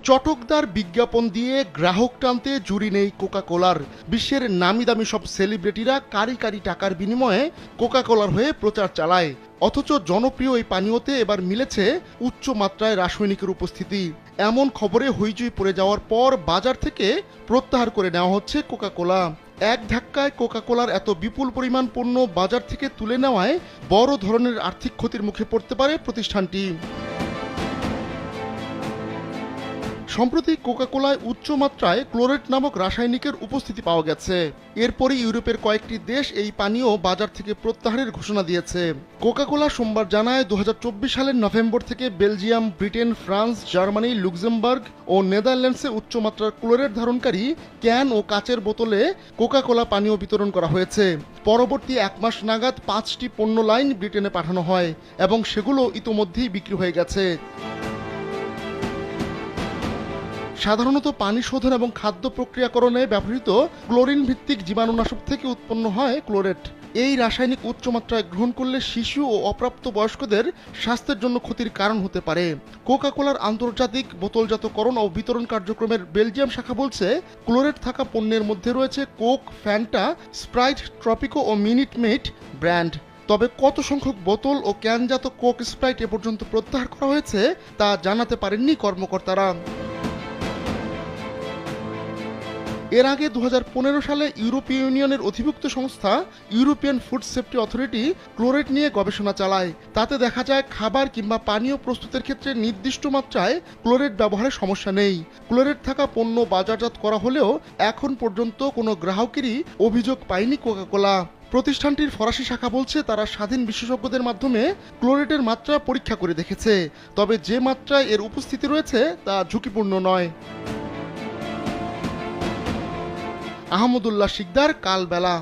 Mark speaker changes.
Speaker 1: চটকদার বিজ্ঞাপন দিয়ে গ্রাহক টানতে জুড়ি নেই কোকা কোলার। বিশ্বের নামি দামি সব সেলিব্রিটিরা কারি কারি টাকার বিনিময়ে কোকা কোলার হয়ে প্রচার চালায়। অথচ জনপ্রিয় এই পানীয়তে এবার মিলেছে উচ্চ মাত্রায় রাসায়নিকের উপস্থিতি। এমন খবরে হইচই পড়ে যাওয়ার পর বাজার থেকে প্রত্যাহার করে নেওয়া হচ্ছে কোকা কোলা। এক ধাক্কায় কোকা কোলার এত বিপুল পরিমাণ পণ্য বাজার থেকে তুলে নেওয়ায় বড় ধরনের আর্থিক ক্ষতির মুখে পড়তে পারে প্রতিষ্ঠানটি। সম্প্রতি কোকা কোলায় উচ্চ মাত্রায় ক্লোরেট নামক রাসায়নিকের উপস্থিতি পাওয়া গেছে। এরপরই ইউরোপের কয়েকটি দেশ এই পানীয় বাজার থেকে প্রত্যাহারের ঘোষণা দিয়েছে। কোকা কোলা সোমবার জানায় 2024 সালের নভেম্বর থেকে Belgium, Britain, France, Germany, Luxembourg ও নেদারল্যান্ডসে উচ্চমাত্রার ক্লোরেট ধারণকারী ক্যান ও কাচের বোতলে কোকা কোলা পানীয় বিতরণ করা হয়েছে। পরবর্তী 1 মাস নাগাদ 5টি পণ্য লাইন ব্রিটেনে পাঠানো হয় এবং সেগুলো ইতোমধ্যেই বিক্রি হয়ে গেছে। সাধারণত পানি শোধন এবং খাদ্য প্রক্রিয়াকরণে ব্যবহৃত ক্লোরিন ভিত্তিক জীবাণুনাশক থেকে উৎপন্ন হয় ক্লোরেট। এই রাসায়নিক উচ্চমাত্রায় গ্রহণ করলে শিশু ও অপ্রাপ্ত বয়স্কদের স্বাস্থ্যের জন্য ক্ষতির কারণ হতে পারে। কোকা কোলার আন্তর্জাতিক বোতলজাতকরণ ও বিতরণ কার্যক্রমের বেলজিয়াম শাখা বলছে, ক্লোরেট থাকা পণ্যের মধ্যে রয়েছে কোক, ফ্যান্টা, স্প্রাইট, ট্রপিকো ও মিনিট মেড ব্র্যান্ড। তবে কত সংখ্যক বোতল ও ক্যানজাত কোক, স্প্রাইট এ পর্যন্ত প্রত্যাহার করা হয়েছে তা জানাতে পারেননি কর্মকর্তারা। এর আগে 2015 সালে ইউরোপীয় ইউনিয়নের অধিভুক্ত সংস্থা European food safety authority chlorate নিয়ে গবেষণা চালায়। তাতে দেখা যায় খাবার কিংবা পানীয় প্রস্তুতের ক্ষেত্রে নির্দিষ্ট মাত্রায় ক্লোরেট ব্যবহারের সমস্যা নেই। ক্লোরেট থাকা পণ্য বাজারজাত করা হলেও এখন পর্যন্ত কোনো গ্রাহকেরই অভিযোগ পায়নি কোকা কোলা। প্রতিষ্ঠানটির ফরাসি শাখা বলছে, তারা স্বাধীন বিশেষজ্ঞদের মাধ্যমে ক্লোরেটের মাত্রা পরীক্ষা করে দেখেছে, তবে যে মাত্রায় এর উপস্থিতি রয়েছে তা ঝুঁকিপূর্ণ নয়। আহমদুল্লাহ শিকদার, কালবেলা।